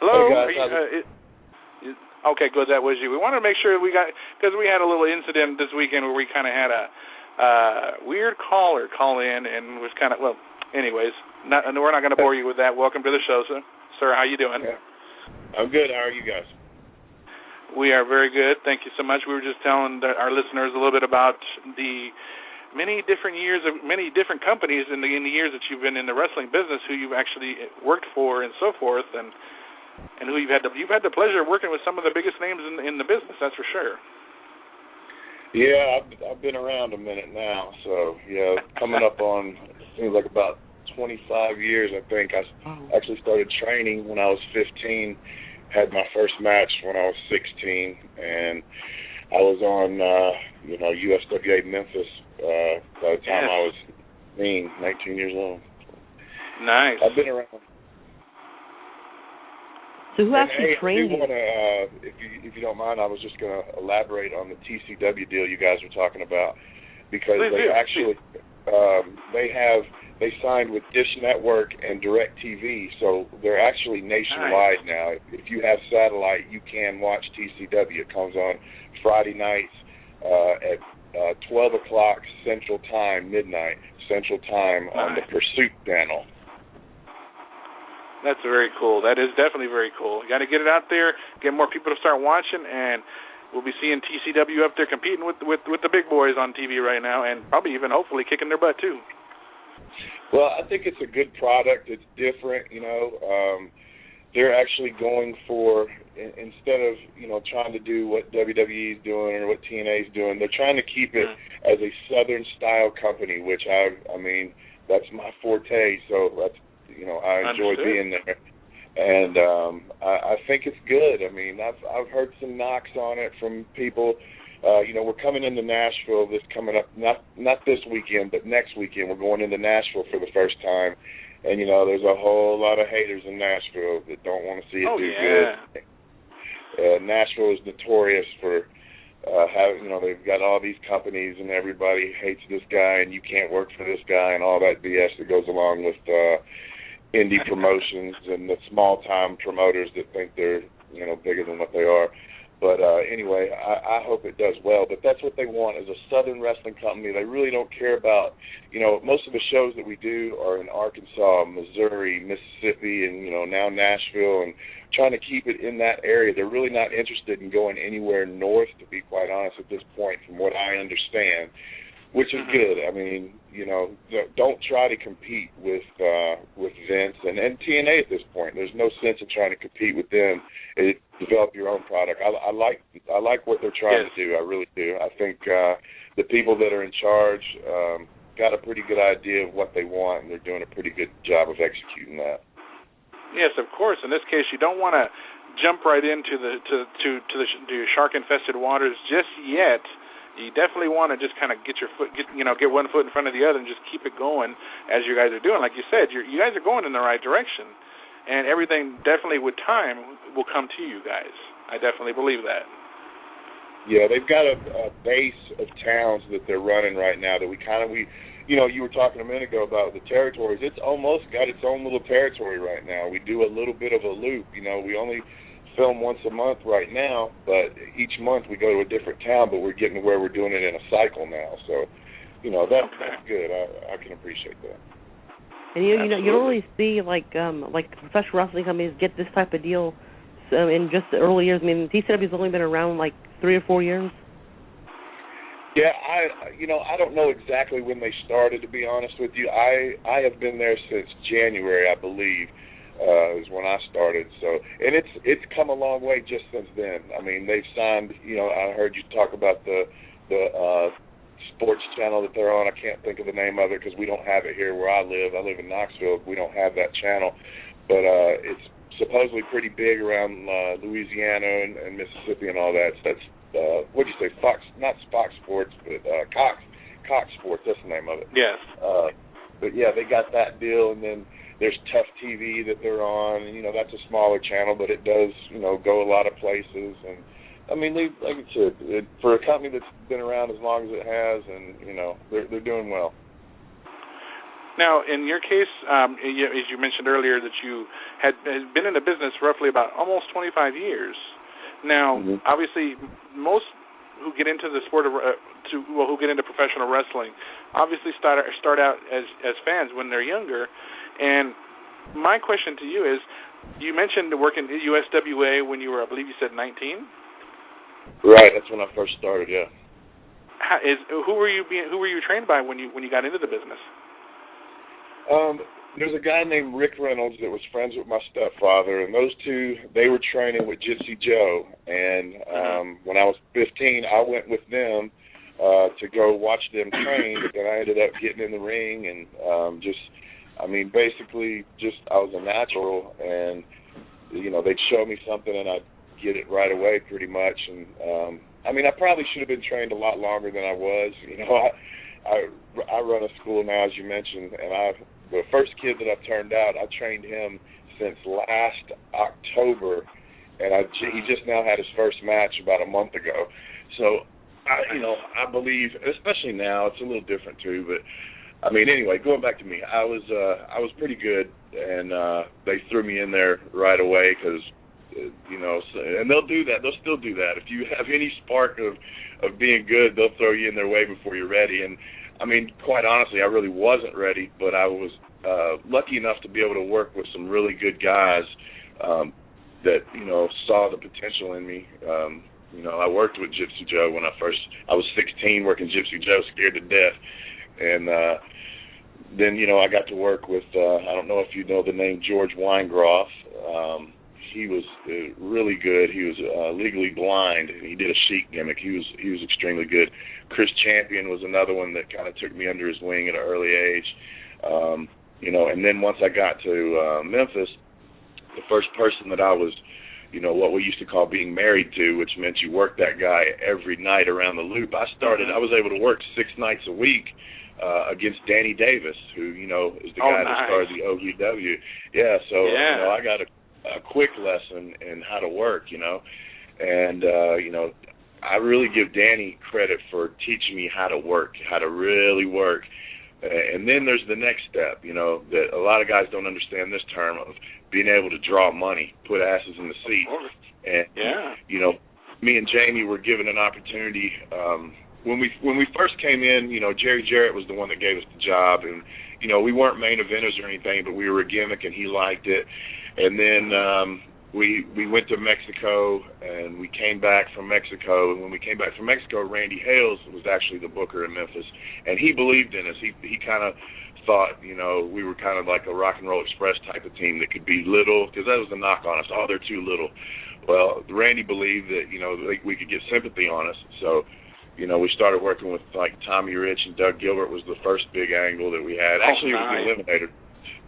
Hello. Hey guys, okay, good. That was you. We wanted to make sure because we had a little incident this weekend where we kind of had a weird caller call in and was kind of, anyways, we're not going to bore you with that. Welcome to the show, sir. Sir, how you doing? Yeah. I'm good. How are you guys? We are very good. Thank you so much. We were just telling our listeners a little bit about the many different years of many different companies in the years that you've been in the wrestling business, who you've actually worked for and so forth, and who you've had the pleasure of working with some of the biggest names in the business. That's for sure. Yeah, I've been around a minute now, so yeah, coming up on it seems like about 25 years. I think I actually started training when I was 15. Had my first match when I was 16, and I was on USWA Memphis by the time I was 19 years old. Nice. I've been around. So who actually trained you? If you don't mind, I was just going to elaborate on the TCW deal you guys were talking about, because they signed with Dish Network and DirecTV, so they're actually nationwide now. If you have satellite, you can watch TCW. It comes on Friday nights at 12 o'clock Central Time, midnight Central Time on the Pursuit channel. That's very cool. That is definitely very cool. You got to get it out there, get more people to start watching, and we'll be seeing TCW up there competing with the big boys on TV right now, and probably even hopefully kicking their butt too. Well, I think it's a good product. It's different, They're actually going for, instead of trying to do what WWE is doing or what TNA is doing, they're trying to keep it as a Southern style company, which I mean that's my forte. So that's. I enjoy being there, and I think it's good. I mean, I've heard some knocks on it from people. We're coming into Nashville coming up, not this weekend, but next weekend. We're going into Nashville for the first time, and there's a whole lot of haters in Nashville that don't want to see it good. Nashville is notorious for having, they've got all these companies and everybody hates this guy and you can't work for this guy and all that BS that goes along with indie promotions and the small-time promoters that think they're, bigger than what they are. But anyway, I hope it does well. But that's what they want is a Southern wrestling company. They really don't care about, most of the shows that we do are in Arkansas, Missouri, Mississippi, and, now Nashville, and trying to keep it in that area. They're really not interested in going anywhere north, to be quite honest, at this point, from what I understand, which is good. I mean, don't try to compete with Vince and TNA at this point. There's no sense in trying to compete with them. Develop your own product. I like what they're trying to do. I really do. I think the people that are in charge got a pretty good idea of what they want, and they're doing a pretty good job of executing that. Yes, of course. In this case, you don't want to jump right into the shark-infested waters just yet. You definitely want to just kind of get one foot in front of the other and just keep it going as you guys are doing. Like you said, you guys are going in the right direction, and everything definitely with time will come to you guys. I definitely believe that. Yeah, they've got a base of towns that they're running right now that you were talking a minute ago about the territories. It's almost got its own little territory right now. We do a little bit of a loop. We only film once a month right now, but each month we go to a different town, but we're getting to where we're doing it in a cycle now. So, that's good. I can appreciate that. And you don't really see like professional wrestling companies get this type of deal in just the early years. I mean, TCW's only been around like 3 or 4 years. Yeah, I don't know exactly when they started, to be honest with you. I have been there since January, I believe. Is when I started. So, and it's come a long way just since then. I mean, they've signed. I heard you talk about the sports channel that they're on. I can't think of the name of it because we don't have it here where I live. I live in Knoxville. We don't have that channel, but it's supposedly pretty big around Louisiana and Mississippi and all that. So that's what do you say? Fox, not Fox Sports, but Cox Sports. That's the name of it. Yes. But yeah, they got that deal, and then there's Tough TV that they're on. That's a smaller channel, but it does, go a lot of places. And I mean, like I said, for a company that's been around as long as it has, and they're doing well. Now, in your case, as you mentioned earlier, that you had been in the business roughly about almost 25 years. Now, obviously, most who get into the sport of who get into professional wrestling, obviously start out as fans when they're younger. And my question to you is, you mentioned working at USWA when you were, I believe you said 19. Right, that's when I first started. Yeah. Who were you trained by when you got into the business? There's a guy named Rick Reynolds that was friends with my stepfather, and those two, they were training with Gypsy Joe. And when I was 15, I went with them to go watch them train, but then I ended up getting in the ring and basically I was a natural, and, they'd show me something and I'd get it right away pretty much. And, I probably should have been trained a lot longer than I was. I run a school now, as you mentioned, and the first kid that I've turned out, I trained him since last October, and he just now had his first match about a month ago. So, I believe, especially now, it's a little different too. But anyway, going back to me, I was pretty good, and they threw me in there right away because. And they'll do that. They'll still do that. If you have any spark of being good, they'll throw you in their way before you're ready. And, quite honestly, I really wasn't ready, but I was lucky enough to be able to work with some really good guys that, saw the potential in me. I worked with Gypsy Joe when I was 16 working Gypsy Joe, scared to death. And then, I got to work with, I don't know if you know the name George Weingroff. He was really good. He was legally blind, and he did a Sheik gimmick. He was extremely good. Chris Champion was another one that kind of took me under his wing at an early age. And then once I got to Memphis, the first person that I was, what we used to call being married to, which meant you worked that guy every night around the loop. I was able to work 6 nights a week against Danny Davis, who, is the guy that started the OVW. Yeah, so, I got a quick lesson in how to work, and, I really give Danny credit for teaching me how to work, how to really work. And then there's the next step, that a lot of guys don't understand this term of being able to draw money, put asses in the seat. And, me and Jamie were given an opportunity. When we first came in, Jerry Jarrett was the one that gave us the job, and, we weren't main eventers or anything, but we were a gimmick, and he liked it. And then we went to Mexico, and we came back from Mexico. And when we came back from Mexico, Randy Hales was actually the booker in Memphis, and he believed in us. He kind of thought, we were kind of like a Rock and Roll Express type of team that could be little, because that was the knock on us. Oh, they're too little. Well, Randy believed that, we could get sympathy on us. So, we started working with, like, Tommy Rich and Doug Gilbert was the first big angle that we had. Actually, it was the Eliminator.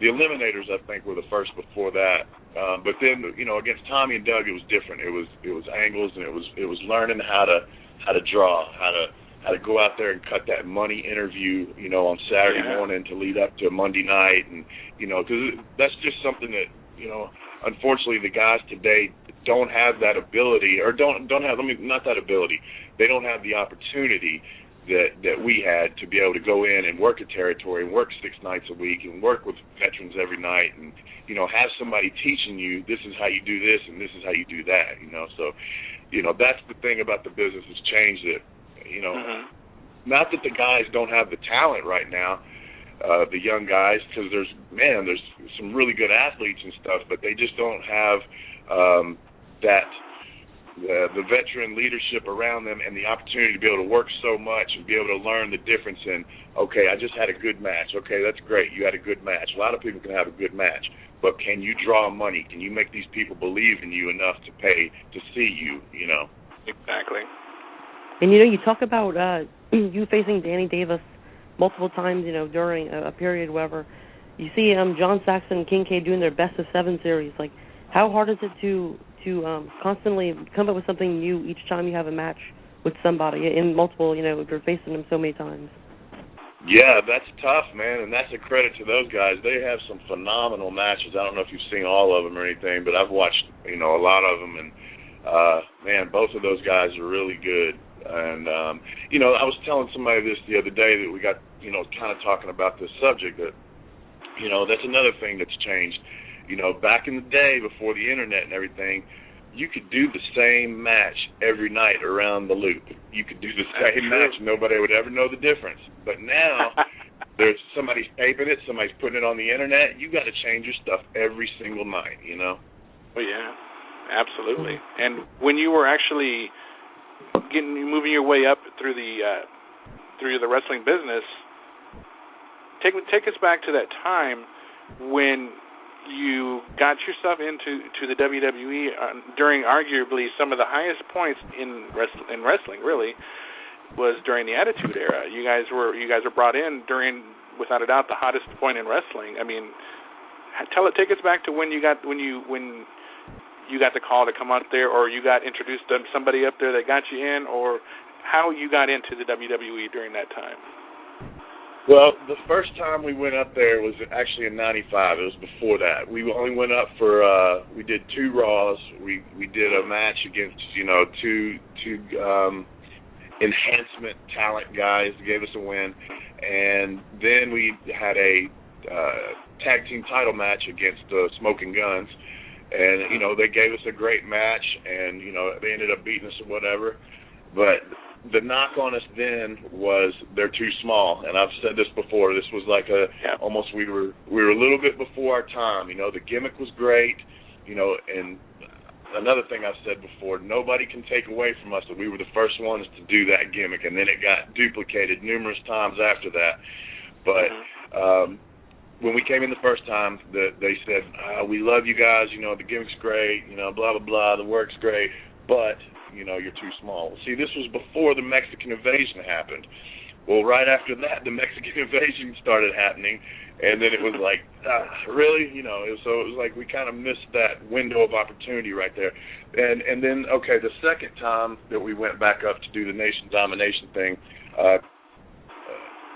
The Eliminators, I think, were the first before that. But then, against Tommy and Doug, it was different. It was angles, and it was learning how to draw, how to go out there and cut that money interview, on Saturday morning to lead up to Monday night, and because that's just something that unfortunately the guys today don't have that ability, or don't have. Not that ability. They don't have the opportunity that we had to be able to go in and work a territory and work 6 nights a week and work with veterans every night and, have somebody teaching you this is how you do this and this is how you do that, So, that's the thing about the business has changed it, not that the guys don't have the talent right now, the young guys, because there's some really good athletes and stuff, but they just don't have the veteran leadership around them and the opportunity to be able to work so much and be able to learn the difference in, okay, I just had a good match. Okay, that's great. You had a good match. A lot of people can have a good match, but can you draw money? Can you make these people believe in you enough to pay to see you, Exactly. And, you talk about you facing Danny Davis multiple times, during a period, whatever. You see John Saxon and Kincaid doing their best of 7 series. Like, how hard is it to constantly come up with something new each time you have a match with somebody in multiple, if you're facing them so many times? Yeah, that's tough, man, and that's a credit to those guys. They have some phenomenal matches. I don't know if you've seen all of them or anything, but I've watched, a lot of them, and, man, both of those guys are really good. And, I was telling somebody this the other day that we got, kind of talking about this subject that, You know, that's another thing that's changed. You know, back in the day before the internet and everything, you could do the same match every night around the loop. You could do the same match. Nobody would ever know the difference. But now there's somebody's taping it, somebody's putting it on the internet. You got to change your stuff every single night, you know? Well, yeah, absolutely. And when you were actually moving your way up through the wrestling business, take us back to that time when you got yourself into the WWE during arguably some of the highest points in wrestling. Really, was during the Attitude Era. You guys were brought in during, without a doubt, the hottest point in wrestling. I mean, take us back to when you got the call to come out there, or you got introduced to somebody up there that got you in, or how you got into the WWE during that time. Well, the first time we went up there was actually in '95. It was before that. We only went up for we did 2 Raws. We did a match against, you know, two enhancement talent guys, gave us a win, and then we had a tag team title match against Smoking Guns, and you know, they gave us a great match, and you know, they ended up beating us or whatever, but the knock on us then was they're too small, and I've said this before. This was like almost we were a little bit before our time. You know, the gimmick was great, you know, and another thing I've said before, nobody can take away from us that we were the first ones to do that gimmick, and then it got duplicated numerous times after that. But when we came in the first time, they said, we love you guys, you know, the gimmick's great, you know, blah, blah, blah, the work's great, but you know, you're too small. See, this was before the Mexican invasion happened. Well, right after that, the Mexican invasion started happening, and then it was like, really? You know, so it was like we kind of missed that window of opportunity right there. And then, okay, the second time that we went back up to do the nation domination thing,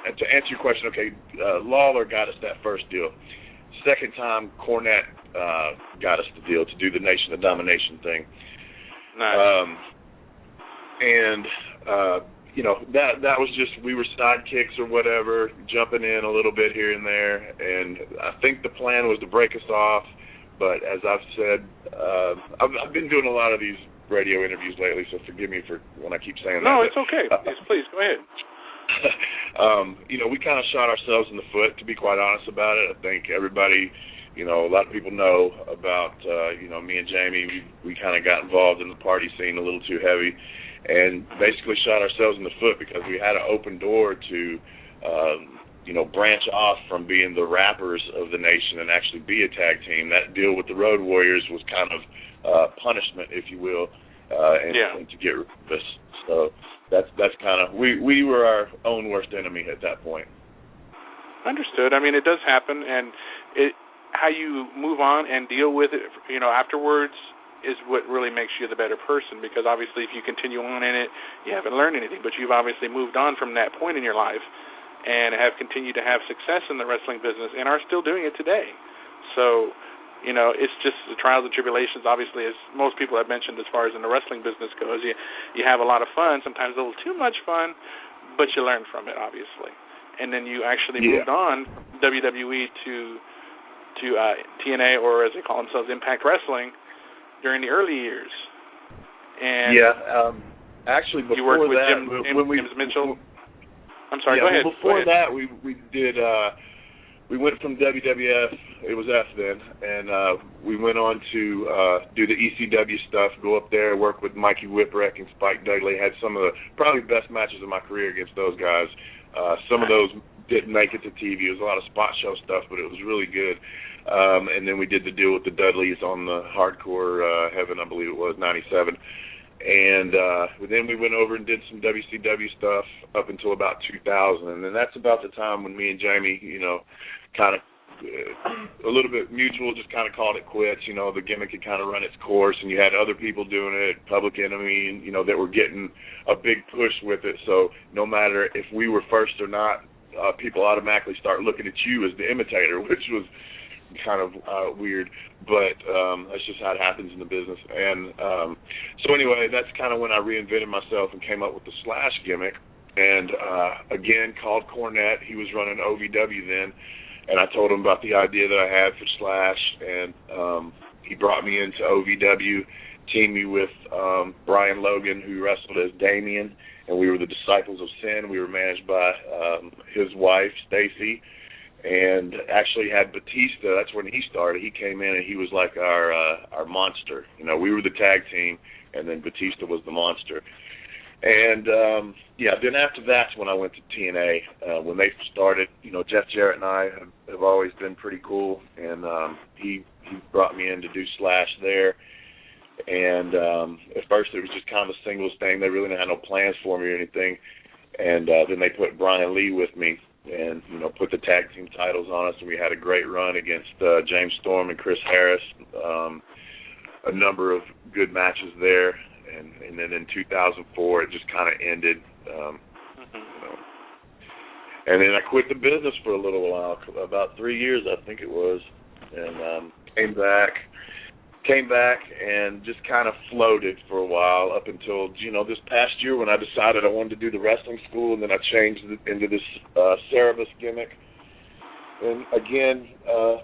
and to answer your question, okay, Lawler got us that first deal. Second time, Cornette got us the deal to do the nation of domination thing. Nice. You know, that was just, we were sidekicks or whatever, jumping in a little bit here and there, and I think the plan was to break us off, but as I've said, I've been doing a lot of these radio interviews lately, so forgive me for when I keep saying that. No, it's okay. Yes, please, go ahead. You know, we kind of shot ourselves in the foot, to be quite honest about it. I think everybody, you know, a lot of people know about, you know, me and Jamie. We kind of got involved in the party scene a little too heavy, and basically shot ourselves in the foot because we had an open door to, you know, branch off from being the rappers of the nation and actually be a tag team. That deal with the Road Warriors was kind of punishment, if you will, and to get rid of us. So that's kind of, we were our own worst enemy at that point. Understood. I mean, it does happen, and how you move on and deal with it, you know, afterwards is what really makes you the better person, because obviously if you continue on in it, you haven't learned anything, but you've obviously moved on from that point in your life and have continued to have success in the wrestling business and are still doing it today. So, you know, it's just the trials and tribulations, obviously, as most people have mentioned as far as in the wrestling business goes. You have a lot of fun, sometimes a little too much fun, but you learn from it, obviously. And then you actually moved on from WWE to TNA, or as they call themselves, Impact Wrestling, during the early years. And actually, before you worked with that, James Mitchell. I'm sorry, go ahead. Before that, we did. We went from WWF, it was F then, and we went on to do the ECW stuff, go up there, work with Mikey Whipwreck and Spike Dudley. Had some of the probably best matches of my career against those guys. Some of those didn't make it to TV. It was a lot of spot show stuff, but it was really good. And then we did the deal with the Dudleys on the Hardcore Heaven, I believe it was, 97. And then we went over and did some WCW stuff up until about 2000. And then that's about the time when me and Jamie, you know, kind of a little bit mutual, just kind of called it quits. You know, the gimmick had kind of run its course, and you had other people doing it, Public Enemy, and, you know, that were getting a big push with it. So no matter if we were first or not, people automatically start looking at you as the imitator, which was kind of weird, but that's just how it happens in the business. And so anyway, that's kind of when I reinvented myself and came up with the Slash gimmick, and again called Cornette. He was running OVW then, and I told him about the idea that I had for Slash, and he brought me into OVW, teamed me with Brian Logan, who wrestled as Damien, and we were the Disciples of Sin. We were managed by his wife, Stacy, and actually had Batista. That's when he started. He came in, and he was like our monster. You know, we were the tag team, and then Batista was the monster. And, then after that's when I went to TNA. When they started, you know, Jeff Jarrett and I have always been pretty cool, and he brought me in to do Slash there. And at first it was just kind of a singles thing. They really didn't have no plans for me or anything. And then they put Brian Lee with me and, you know, put the tag team titles on us, and we had a great run against James Storm and Chris Harris. A number of good matches there. And then in 2004, it just kind of ended. You know. And then I quit the business for a little while, about 3 years, I think it was, and came back and just kind of floated for a while up until, you know, this past year when I decided I wanted to do the wrestling school, and then I changed it into this Cerebus gimmick. And again,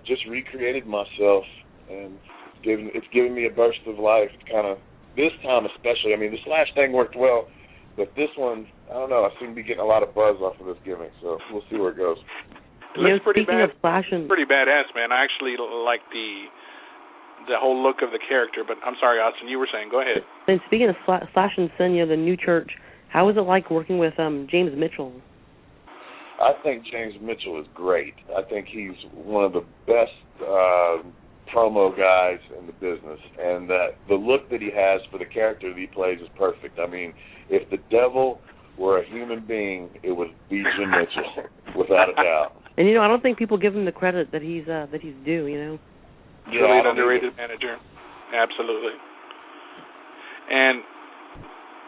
just recreated myself, and it's given me a burst of life. It's kind of, this time especially, I mean, the Slash thing worked well, but this one, I don't know, I seem to be getting a lot of buzz off of this gimmick, so we'll see where it goes. It looks pretty bad. Pretty badass, man. I actually like the whole look of the character, but I'm sorry, Austin, you were saying. Go ahead. And speaking of Slash and Sin, you know, the new church, how was it like working with James Mitchell? I think James Mitchell is great. I think he's one of the best promo guys in the business, and that the look that he has for the character that he plays is perfect. I mean, if the devil were a human being, it would be Jim Mitchell, without a doubt. And you know, I don't think people give him the credit that he's due. You know. Yeah, really an underrated manager. Absolutely. And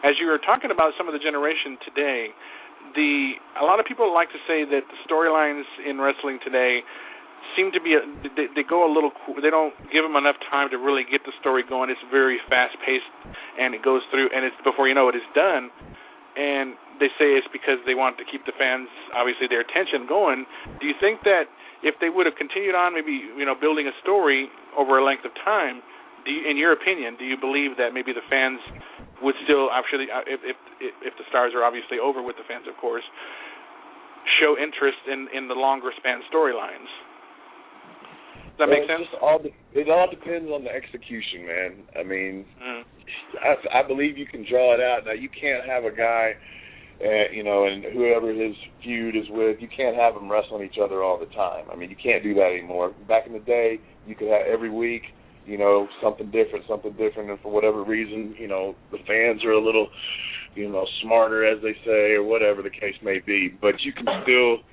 as you were talking about some of the generation today, a lot of people like to say that the storylines in wrestling today seem to be they go a little. They don't give them enough time to really get the story going. It's very fast paced, and it goes through, and it's before you know it, it's done. And they say it's because they want to keep the fans, obviously, their attention going. Do you think that if they would have continued on, maybe, you know, building a story over a length of time, in your opinion, do you believe that maybe the fans would still, actually, if the stars are obviously over with the fans, of course, show interest in the longer span storylines? Does that make sense? It all depends on the execution, man. I mean, I believe you can draw it out. Now, you can't have a guy, you know, and whoever his feud is with, you can't have them wrestling each other all the time. I mean, you can't do that anymore. Back in the day, you could have every week, you know, something different, and for whatever reason, you know, the fans are a little, you know, smarter, as they say, or whatever the case may be. But you can still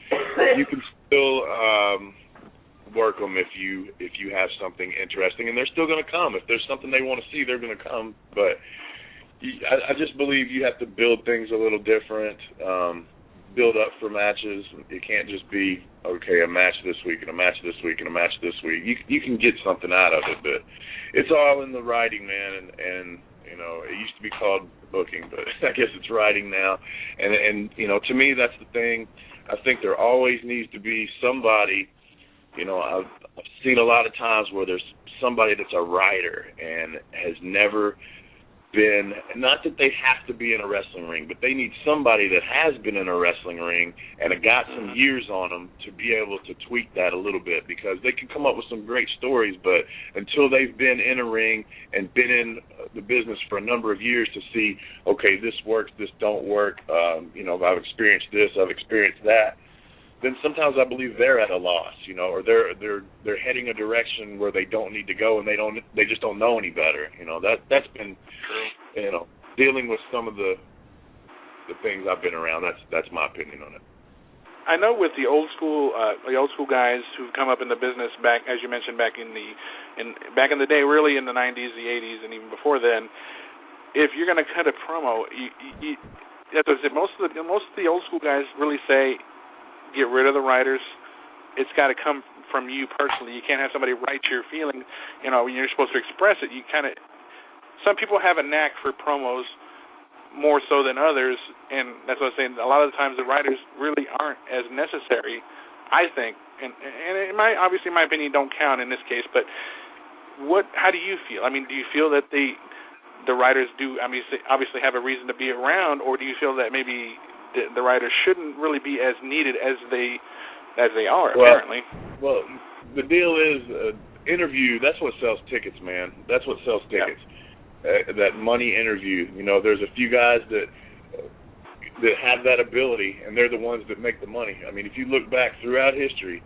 work them if you have something interesting, and they're still going to come. If there's something they want to see, they're going to come. But I just believe you have to build things a little different, build up for matches. It can't just be, okay, a match this week and a match this week and a match this week. You can get something out of it, but it's all in the writing, man, and you know, it used to be called booking, but I guess it's writing now. And you know, to me, that's the thing. I think there always needs to be somebody. You know, I've seen a lot of times where there's somebody that's a writer and has never been, not that they have to be in a wrestling ring, but they need somebody that has been in a wrestling ring and have got some years on them to be able to tweak that a little bit, because they can come up with some great stories, but until they've been in a ring and been in the business for a number of years to see, okay, this works, this don't work, you know, I've experienced this, I've experienced that, then sometimes I believe they're at a loss, you know, or they're heading a direction where they don't need to go, and they just don't know any better. You know, that's been, you know, dealing with some of the things I've been around. That's my opinion on it. I know with the old school guys who've come up in the business back, as you mentioned, back in the day, really in the 90s, the 80s, and even before then, if you're going to cut a promo, you as I said, most of the old school guys really say, get rid of the writers. It's got to come from you personally. You can't have somebody write your feeling. You know, when you're supposed to express it, some people have a knack for promos more so than others, and that's what I'm saying. A lot of the times the writers really aren't as necessary, I think, and it might, obviously, in my opinion, don't count in this case, but how do you feel? I mean, do you feel that the writers do obviously have a reason to be around, or do you feel that maybe the writers shouldn't really be as needed as they are apparently? Well, the deal is interview. That's what sells tickets, man. That's what sells tickets. Yeah. That money interview. You know, there's a few guys that have that ability, and they're the ones that make the money. I mean, if you look back throughout history,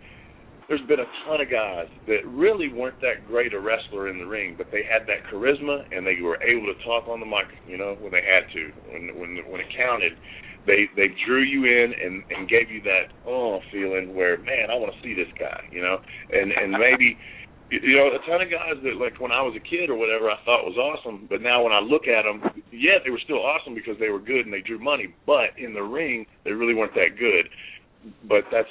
there's been a ton of guys that really weren't that great a wrestler in the ring, but they had that charisma and they were able to talk on the mic, you know, when they had to, when it counted. They drew you in and gave you that feeling where, man, I want to see this guy, you know, and maybe, you know, a ton of guys that, like, when I was a kid or whatever, I thought was awesome, but now when I look at them, yeah, they were still awesome because they were good and they drew money, but in the ring, they really weren't that good. But that's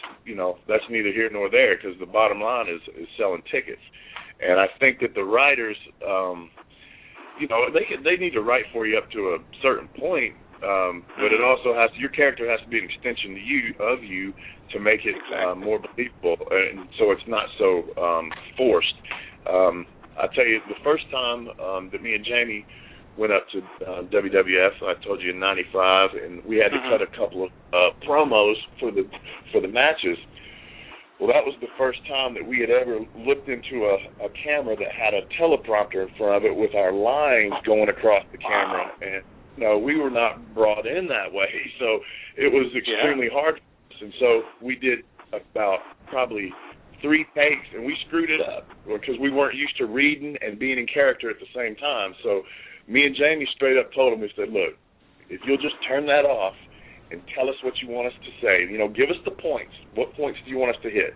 neither here nor there, because the bottom line is selling tickets. And I think that the writers, you know, they need to write for you up to a certain point, but it also your character has to be an extension of you to make it more believable, and so it's not so forced. I tell you, the first time that me and Jamie went up to WWF, I told you, in '95, and we had to cut a couple of promos for the matches. Well, that was the first time that we had ever looked into a camera that had a teleprompter in front of it with our lines going across the camera. And no, we were not brought in that way, so it was extremely hard for us. And so we did about probably 3 takes, and we screwed it up because we weren't used to reading and being in character at the same time. So me and Jamie straight up told him, we said, look, if you'll just turn that off and tell us what you want us to say, you know, give us the points. What points do you want us to hit?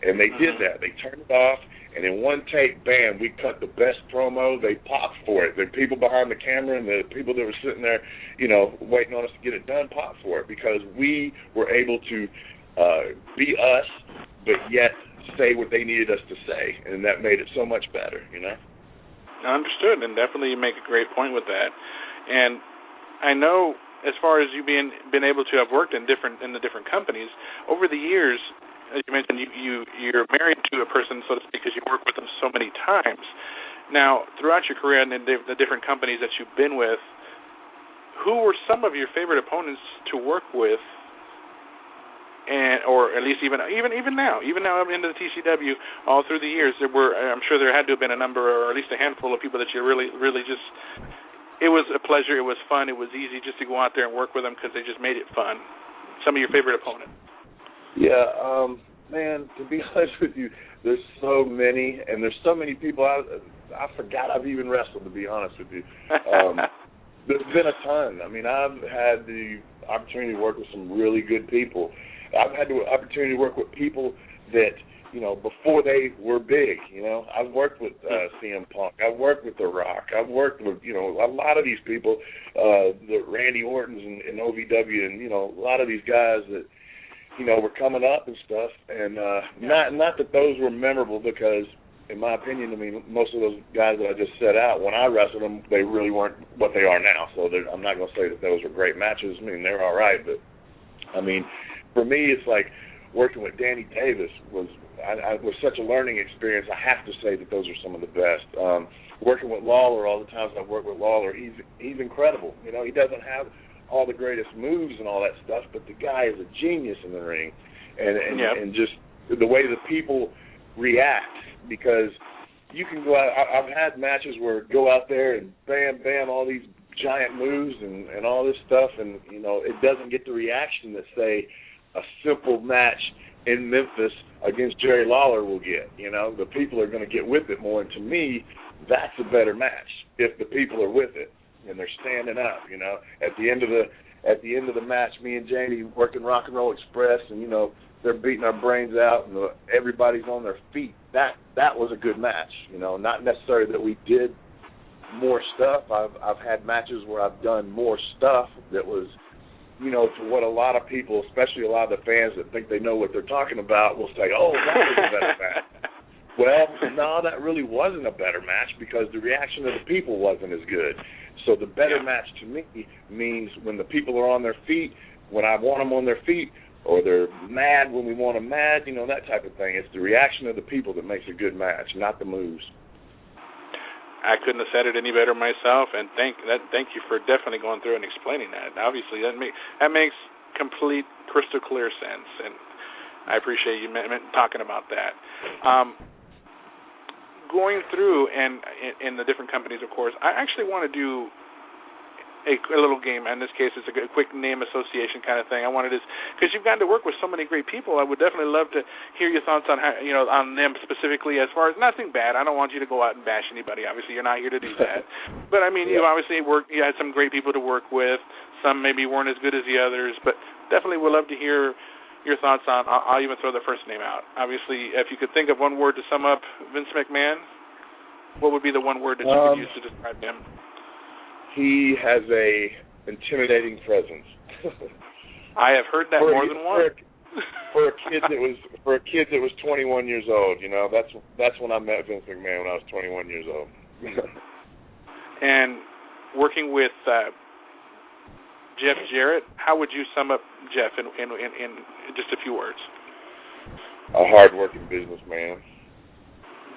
And they did that. They turned it off, and in one take, bam, we cut the best promo. They popped for it. The people behind the camera and the people that were sitting there, you know, waiting on us to get it done, popped for it because we were able to be us, but yet say what they needed us to say, and that made it so much better, you know? Understood, and definitely you make a great point with that. And I know, as far as you been able to have worked in the different companies over the years, as you mentioned, you're married to a person, so to speak, because you work with them so many times. Now, throughout your career and the different companies that you've been with, who were some of your favorite opponents to work with? Or at least even now into the TCW, all through the years, I'm sure there had to have been a number, or at least a handful of people that you really just, it was a pleasure, it was fun, it was easy just to go out there and work with them because they just made it fun. Some of your favorite opponents? Yeah, man, to be honest with you, there's so many, and there's so many people I forgot I've even wrestled, to be honest with you. There's been a ton. I mean, I've had the opportunity to work with some really good people. I've had the opportunity to work with people that, you know, before they were big, you know. I've worked with CM Punk. I've worked with The Rock. I've worked with, you know, a lot of these people, the Randy Ortons and OVW, and, you know, a lot of these guys that, you know, were coming up and stuff. And not that those were memorable because, in my opinion, I mean, most of those guys that I just set out, when I wrestled them, they really weren't what they are now. So I'm not going to say that those were great matches. I mean, they're all right, but, I mean, for me, it's like working with Danny Davis was such a learning experience. I have to say that those are some of the best. Working with Lawler, all the times I've worked with Lawler, he's incredible. You know, he doesn't have all the greatest moves and all that stuff, but the guy is a genius in the ring, and just the way the people react, because you can go out. I've had matches where go out there and bam, all these giant moves and all this stuff, and you know it doesn't get the reaction that say a simple match in Memphis against Jerry Lawler will get. You know, the people are going to get with it more, and to me, that's a better match if the people are with it and they're standing up. You know, at the end of the match, me and Jamie working Rock and Roll Express, and you know they're beating our brains out, and everybody's on their feet. That was a good match. You know, not necessarily that we did more stuff. I've had matches where I've done more stuff that was, you know, to what a lot of people, especially a lot of the fans that think they know what they're talking about, will say, oh, that was a better match. Well, no, that really wasn't a better match because the reaction of the people wasn't as good. So the better match to me means when the people are on their feet, when I want them on their feet, or they're mad when we want them mad, you know, that type of thing. It's the reaction of the people that makes a good match, not the moves. I couldn't have said it any better myself, and thank you for definitely going through and explaining that. Obviously, that makes complete, crystal clear sense, and I appreciate you talking about that. Going through and in the different companies, of course, I actually want to do a little game. In this case, it's a quick name association kind of thing. I wanted to, because you've gotten to work with so many great people. I would definitely love to hear your thoughts on how, on them specifically. As far as nothing bad, I don't want you to go out and bash anybody. Obviously, you're not here to do that. But I mean, you obviously you had some great people to work with. Some maybe weren't as good as the others, but definitely would love to hear your thoughts on. I'll even throw the first name out. Obviously, if you could think of one word to sum up Vince McMahon, what would be the one word that you could use to describe him? He has a intimidating presence. I have heard that more than once. For a kid that was 21 years old, that's when I met Vince McMahon, when I was 21 years old. And working with Jeff Jarrett, how would you sum up Jeff in just a few words? A hard-working businessman.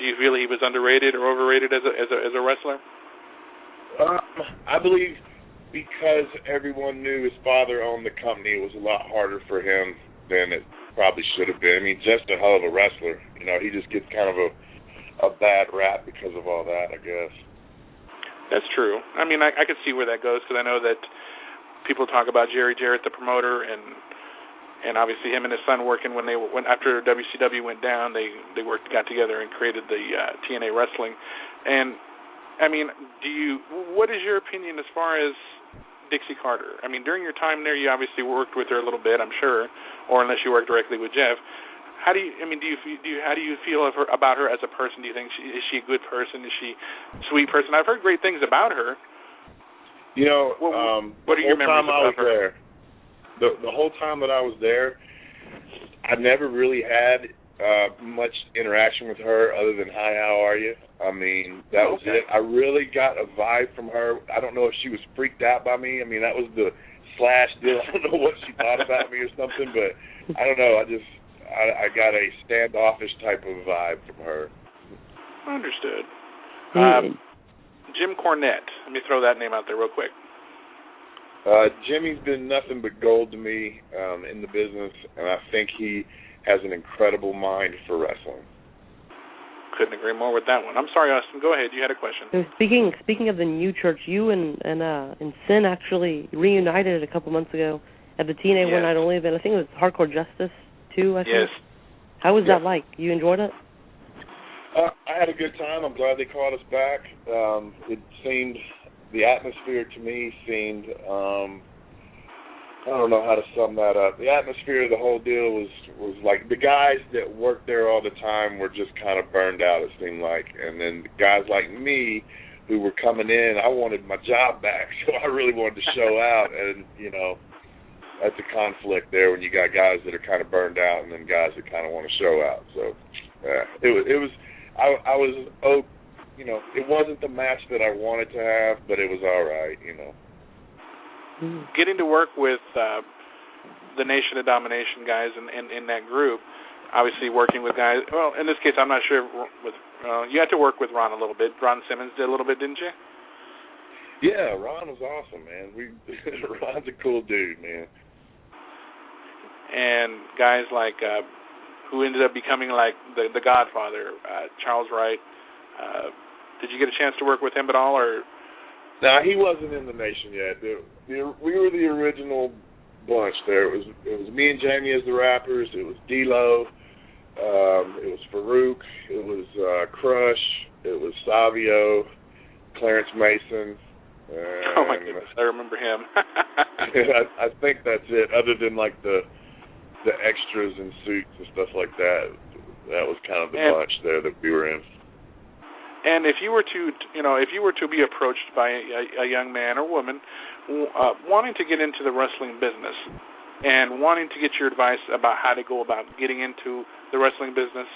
Do you feel he was underrated or overrated as a wrestler? I believe because everyone knew his father owned the company, it was a lot harder for him than it probably should have been. I mean, just a hell of a wrestler. He just gets kind of a bad rap because of all that, I guess. That's true. I mean, I could see where that goes, because I know that people talk about Jerry Jarrett, the promoter, and obviously him and his son working when after WCW went down, they got together and created the TNA Wrestling. And I mean, what is your opinion as far as Dixie Carter? I mean, during your time there, you obviously worked with her a little bit, I'm sure, or unless you worked directly with Jeff. How do you feel about her as a person? Do you think is she a good person? Is she a sweet person? I've heard great things about her. What are your memories about her? The whole time that I was there, I never really had much interaction with her other than, hi, how are you? I mean, that was it. I really got a vibe from her. I don't know if she was freaked out by me. I mean, that was the Slash deal. I don't know what she thought about me or something, but I don't know. I got a standoffish type of vibe from her. Understood. Jim Cornette. Let me throw that name out there real quick. Jimmy's been nothing but gold to me in the business, and I think he has an incredible mind for wrestling. Couldn't agree more with that one. I'm sorry, Austin. Go ahead. You had a question. So speaking of the new church, you and Sin actually reunited a couple months ago at the TNA One Night Only event. I think it was Hardcore Justice too. I think. Yes. How was that like? You enjoyed it? I had a good time. I'm glad they called us back. The atmosphere to me seemed. I don't know how to sum that up. The atmosphere of the whole deal was like the guys that worked there all the time were just kind of burned out, it seemed like. And then the guys like me who were coming in, I wanted my job back, so I really wanted to show out. And, that's a conflict there when you got guys that are kind of burned out and then guys that kind of want to show out. So it wasn't the match that I wanted to have, but it was all right, Getting to work with the Nation of Domination guys in that group, obviously working with guys. Well, in this case, I'm not sure. You had to work with Ron a little bit. Ron Simmons did a little bit, didn't you? Yeah, Ron was awesome, man. Ron's a cool dude, man. And guys like who ended up becoming like the Godfather, Charles Wright. Did you get a chance to work with him at all, or? No, he wasn't in the Nation yet. We were the original bunch there. It was me and Jamie as the rappers. It was D-Lo. It was Farouk. It was Crush. It was Savio, Clarence Mason. Oh my goodness, I remember him. I think that's it. Other than like the extras and suits and stuff like that, that was kind of the bunch there that we were in. And if you were to be approached by a young man or woman wanting to get into the wrestling business and wanting to get your advice about how to go about getting into the wrestling business,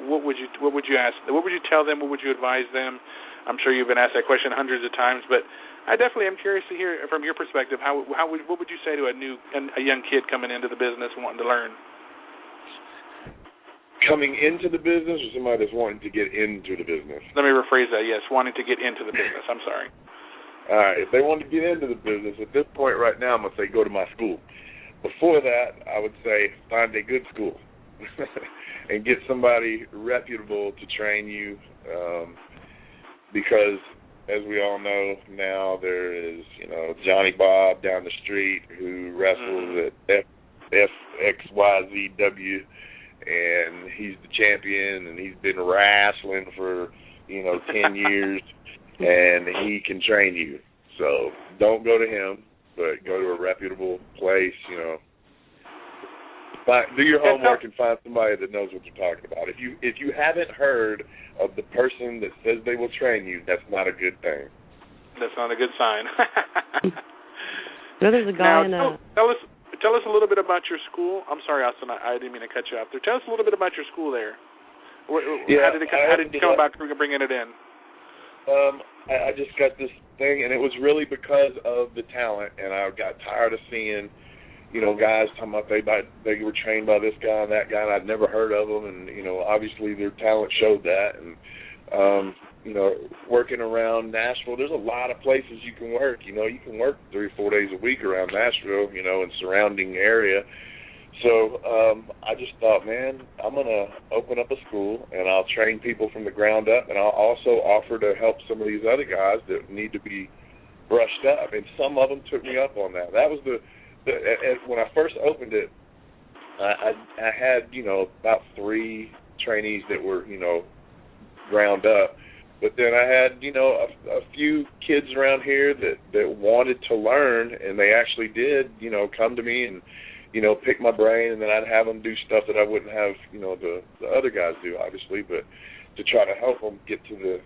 what would you ask? What would you tell them? What would you advise them I'm sure you've been asked that question hundreds of times, but I definitely am curious to hear from your perspective. What would you say to a young kid coming into the business wanting to learn? Coming into the business, or somebody that's wanting to get into the business? Let me rephrase that. Yes, wanting to get into the business. I'm sorry. All right. If they want to get into the business, at this point right now, I'm going to say go to my school. Before that, I would say find a good school and get somebody reputable to train you, because as we all know now, there is, Johnny Bob down the street who wrestles at FXYZW, and he's the champion, and he's been wrestling for 10 years, and he can train you. So don't go to him, but go to a reputable place. Do your homework and find somebody that knows what you're talking about. If you haven't heard of the person that says they will train you, that's not a good thing. That's not a good sign. There's a guy now, tell us a little bit about your school. I'm sorry, Austin, I didn't mean to cut you off there. Tell us a little bit about your school there. How did it come about bringing it in? I just got this thing, and it was really because of the talent, and I got tired of seeing guys talking about they were trained by this guy and that guy, and I'd never heard of them, and obviously their talent showed that. And working around Nashville, there's a lot of places you can work. You can work 3 or 4 days a week around Nashville, and surrounding area. So I just thought, man, I'm gonna open up a school, and I'll train people from the ground up, and I'll also offer to help some of these other guys that need to be brushed up. And some of them took me up on that. That was when I first opened it, I had, about 3 trainees that were, ground up. But then I had, a few kids around here that wanted to learn, and they actually did, come to me and, pick my brain, and then I'd have them do stuff that I wouldn't have, the other guys do, obviously, but to try to help them get to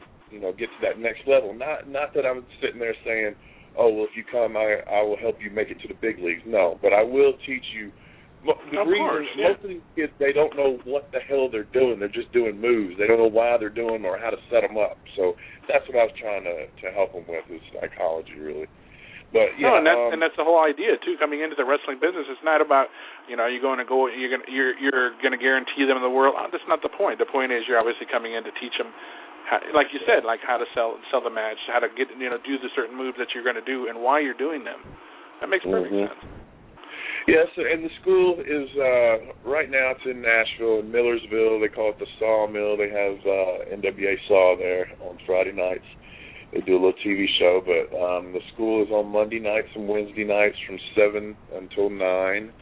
that next level. Not that I'm sitting there saying, oh, well, if you come, I will help you make it to the big leagues. No, but I will teach you. Most of these kids, they don't know what the hell they're doing. They're just doing moves. They don't know why they're doing them or how to set them up. So that's what I was trying to help them with, is psychology, really. But yeah, and that's the whole idea too. Coming into the wrestling business, it's not about you're going to guarantee them the world. That's not the point. The point is you're obviously coming in to teach them, like you said, like how to sell the match, how to get do the certain moves that you're going to do, and why you're doing them. That makes perfect sense. Yes, and the school is right now. It's in Nashville, in Millersville. They call it the Sawmill. They have NWA Saw there on Friday nights. They do a little TV show, but the school is on Monday nights and Wednesday nights from 7 until 9.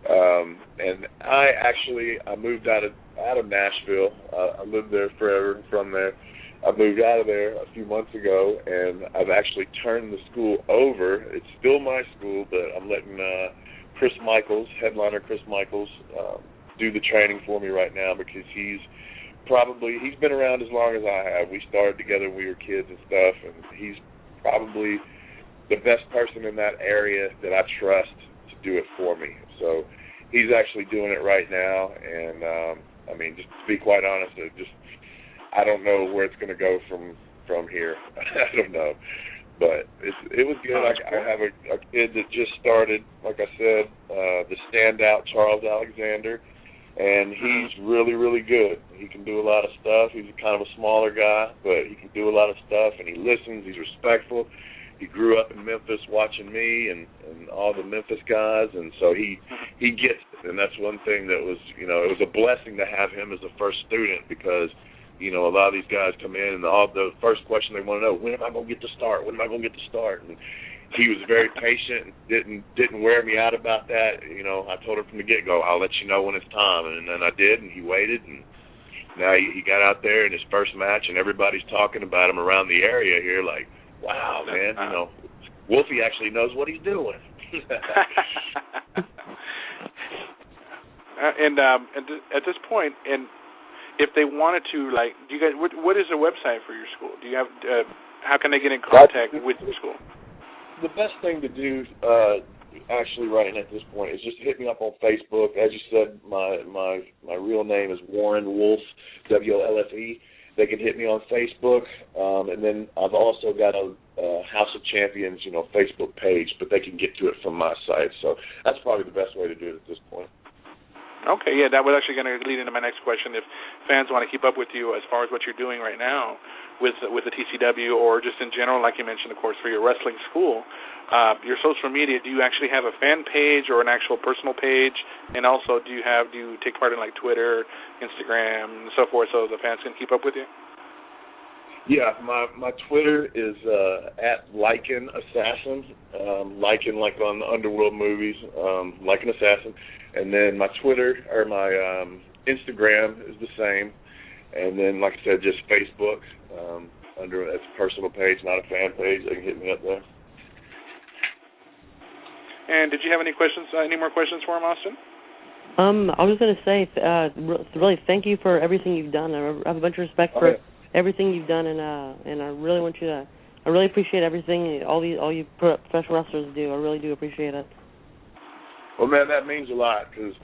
And I moved out of Nashville. I lived there forever. From there, I moved out of there a few months ago, and I've actually turned the school over. It's still my school, but I'm letting headliner Chris Michaels, do the training for me right now, because he's been around as long as I have. We started together when we were kids and stuff, and he's probably the best person in that area that I trust to do it for me. So he's actually doing it right now, and just to be quite honest, I don't know where it's going to go from here. I don't know. But it was good. I have a kid that just started, like I said, the standout Charles Alexander, and he's really, really good. He can do a lot of stuff. He's kind of a smaller guy, but he can do a lot of stuff, and he listens. He's respectful. He grew up in Memphis watching me and all the Memphis guys, and so he gets it. And that's one thing that was, it was a blessing to have him as a first student, because a lot of these guys come in, and the first question they want to know, when am I going to get to start? When am I going to get to start? And he was very patient and didn't wear me out about that. I told him from the get-go, I'll let you know when it's time. And then I did, and he waited, and now he got out there in his first match, and everybody's talking about him around the area here like, wow, man, Wolfie actually knows what he's doing. And at this point, and if they wanted to, do you guys? What is the website for your school? Do you have? How can they get in contact with your school? The best thing to do, actually, right at this point, is just hit me up on Facebook. As you said, my real name is Warren Wolfe, WOLFE, they can hit me on Facebook, and then I've also got a House of Champions, Facebook page, but they can get to it from my site. So that's probably the best way to do it at this point. Okay, yeah, that was actually going to lead into my next question. If fans want to keep up with you as far as what you're doing right now with the TCW, or just in general, like you mentioned, of course, for your wrestling school, your social media, do you actually have a fan page or an actual personal page? And also, do you take part in like Twitter, Instagram, and so forth, so the fans can keep up with you? Yeah, my Twitter is at Lycan Assassin, Lycan like on the Underworld movies, Lycan Assassin. And then my Twitter or my Instagram is the same. And then, like I said, just Facebook under it's a personal page, not a fan page. They can hit me up there. And did you have any questions? Any more questions for him, Austin? I was going to say, really, thank you for everything you've done. I have a bunch of respect for everything you've done, and I really want you to. I really appreciate everything all you professional wrestlers do. I really do appreciate it. Well, man, that means a lot, because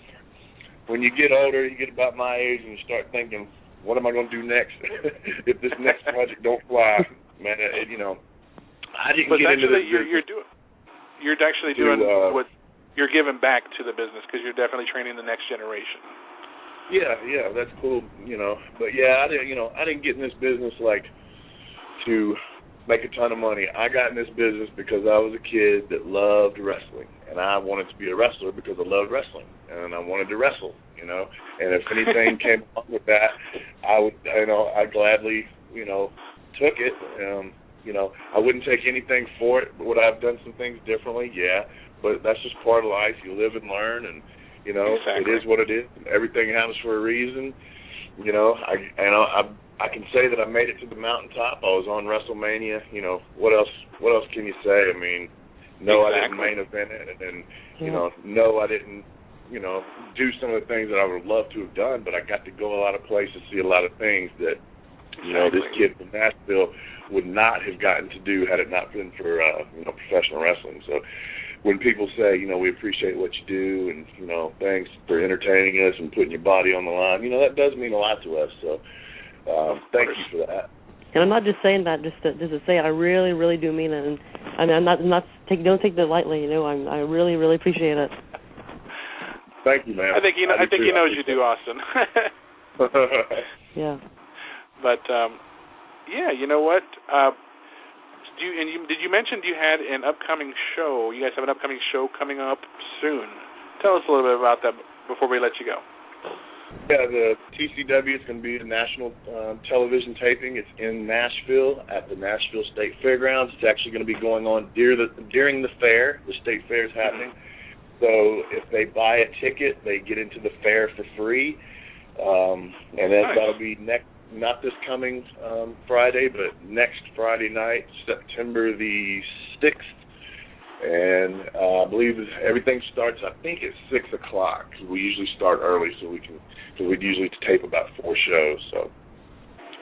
when you get older, you get about my age, and you start thinking, what am I going to do next if this next project don't fly? Man, I didn't get into this. You're actually doing what you're giving back to the business, because you're definitely training the next generation. Yeah, that's cool, But yeah, I didn't get in this business to make a ton of money. I got in this business because I was a kid that loved wrestling, and I wanted to be a wrestler because I loved wrestling, and I wanted to wrestle, And if anything came along with that, I gladly, took it. I wouldn't take anything for it. But would I have done some things differently? Yeah, but that's just part of life. You live and learn, and exactly. It is what it is. Everything happens for a reason. I can say that I made it to the mountaintop. I was on WrestleMania. What else can you say? I mean, no, exactly. I didn't main event it, and no, I didn't, do some of the things that I would love to have done. But I got to go a lot of places, see a lot of things that, this kid from Nashville would not have gotten to do had it not been for, professional wrestling. So when people say, we appreciate what you do, and thanks for entertaining us and putting your body on the line, that does mean a lot to us. So. Thank you for that. And I'm not just saying that just to say it. I really, really do mean it. And I'm not don't take that lightly. I really, really appreciate it. Thank you, man. I think he knows you do, Austin. Yeah. But you know what? Did you mention you had an upcoming show? You guys have an upcoming show coming up soon. Tell us a little bit about that before we let you go. Yeah, the TCW is going to be a national television taping. It's in Nashville at the Nashville State Fairgrounds. It's actually going to be going on during the fair. The state fair is happening. So if they buy a ticket, they get into the fair for free. And that'll be not this coming Friday, but next Friday night, September the 6th. And I believe everything starts, I think, at 6 o'clock. We usually start early because we'd usually tape about 4 shows. So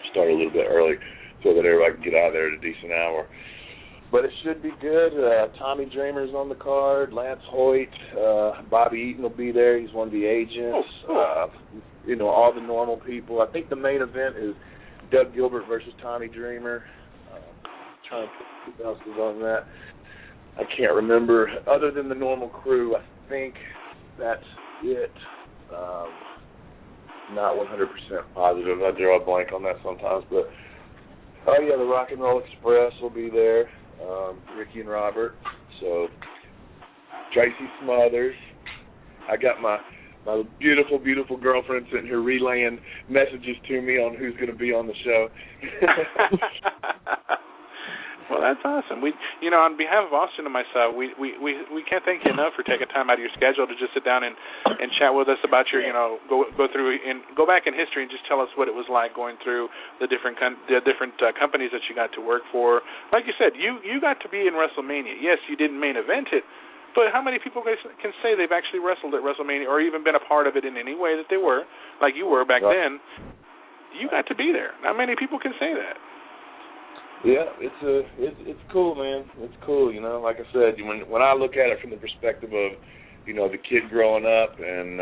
start a little bit early so that everybody can get out there at a decent hour. But it should be good. Tommy Dreamer's on the card. Lance Hoyt, Bobby Eaton will be there. He's one of the agents. All the normal people. I think the main event is Doug Gilbert versus Tommy Dreamer. Trying to put who else is on that. I can't remember. Other than the normal crew, I think that's it. Not 100% positive. I draw a blank on that sometimes. But, the Rock and Roll Express will be there. Ricky and Robert. So, Tracy Smothers. I got my beautiful, beautiful girlfriend sitting here relaying messages to me on who's going to be on the show. Well, that's awesome. On behalf of Austin and myself, we can't thank you enough for taking time out of your schedule to just sit down and chat with us about your, go through and go back in history and just tell us what it was like going through the different companies that you got to work for. Like you said, you got to be in WrestleMania. Yes, you didn't main event it, but how many people can say they've actually wrestled at WrestleMania or even been a part of it in any way that they were, like you were back then? You got to be there. Not many people can say that. Yeah, it's cool, man. It's cool, Like I said, when I look at it from the perspective of, the kid growing up and,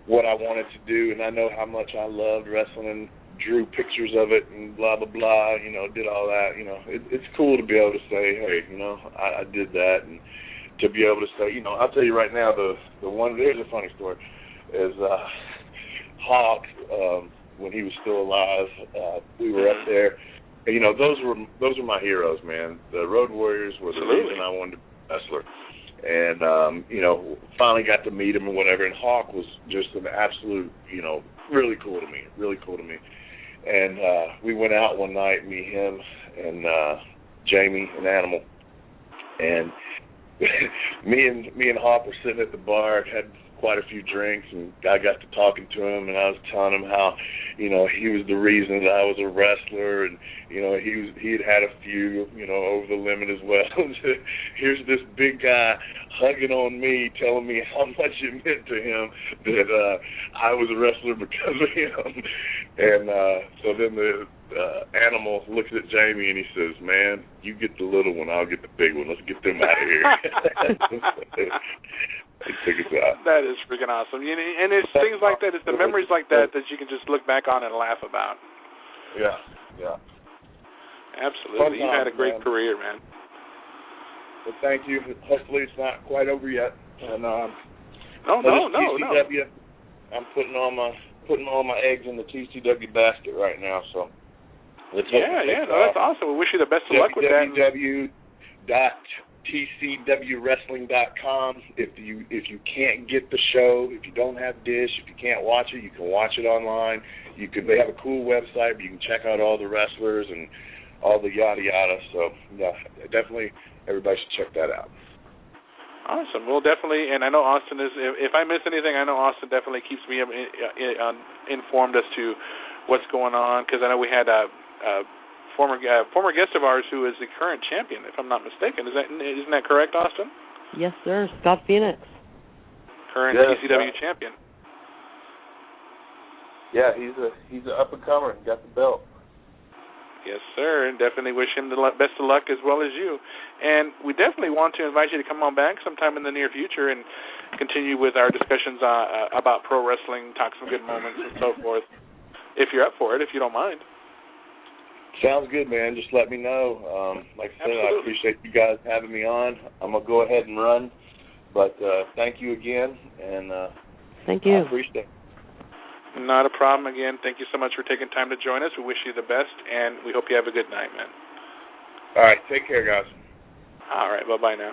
what I wanted to do, and I know how much I loved wrestling drew pictures of it and blah, blah, blah, you know, did all that. You know, it's cool to be able to say, hey, you know, I did that. And to be able to say, you know, I'll tell you right now, the one, there's a funny story, is Hawk, when he was still alive, we were up there. And, you know, those were my heroes, man. The Road Warriors were the reason I wanted to be a wrestler. And, you know, finally got to meet him and whatever. And Hawk was just an absolute, you know, really cool to me. And we went out one night, me, him, and Jamie, and Animal. And me and Hawk were sitting at the bar, had quite a few drinks, and I got to talking to him, and I was telling him how, you know, he was the reason that I was a wrestler, and, you know, he had a few, you know, over the limit as well. Here's this big guy hugging on me, telling me how much it meant to him that I was a wrestler because of him. And so then the Animal looks at Jamie and he says, man, you get the little one, I'll get the big one. Let's get them out of here. Took us out. That is freaking awesome. And it's things like that, it's the memories like that you can just look back on and laugh about. Yeah. Absolutely. You've had a great career, man. Well, thank you. Hopefully it's not quite over yet. And No. TCW, I'm putting all my eggs in the TCW basket right now, so let's hope that's awesome. We wish you the best of luck with that. www.tcwwrestling.com. If you can't get the show, if you don't have Dish, if you can't watch it, you can watch it online. They have a cool website where you can check out all the wrestlers and all the yada yada. So yeah, definitely everybody should check that out. Awesome. Well, definitely, and I know Austin is. If I miss anything, I know Austin definitely keeps me informed as to what's going on, because I know we had a former guest of ours who is the current champion, if I'm not mistaken. Isn't that correct, Austin? Yes, sir. Scott Phoenix. Current TCW champion. Yeah, he's an up and comer. Got the belt. Yes, sir, and definitely wish him the best of luck as well as you. And we definitely want to invite you to come on back sometime in the near future and continue with our discussions about pro wrestling, talk some good moments and so forth, if you're up for it, if you don't mind. Sounds good, man. Just let me know. Like I said, I appreciate you guys having me on. I'm going to go ahead and run, but thank you again, and thank you. I appreciate it. Not a problem. Again, thank you so much for taking time to join us. We wish you the best, and we hope you have a good night, man. All right. Take care, guys. All right. Bye-bye now.